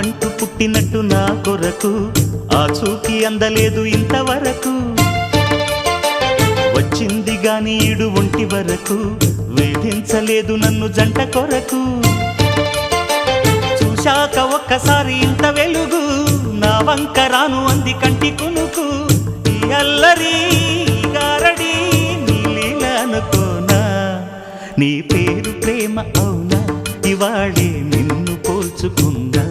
నావంటూ పుట్టినట్టు నా కొరకు ఆ చూకి అందలేదు ఇంతవరకు. వచ్చింది గాని ఈడు ఒంటి వరకు వేధించలేదు నన్ను జంట కొరకు. చూశాక ఒక్కసారి ఇంత వెలుగు నా వంక రాను అంది కంటి కునుకు. ఈ అల్లరి గారడి నీ లీల అనుకోనా, నీ పేరు ప్రేమ అవునా, ఇవాళే నిన్ను పోల్చుకున్నా.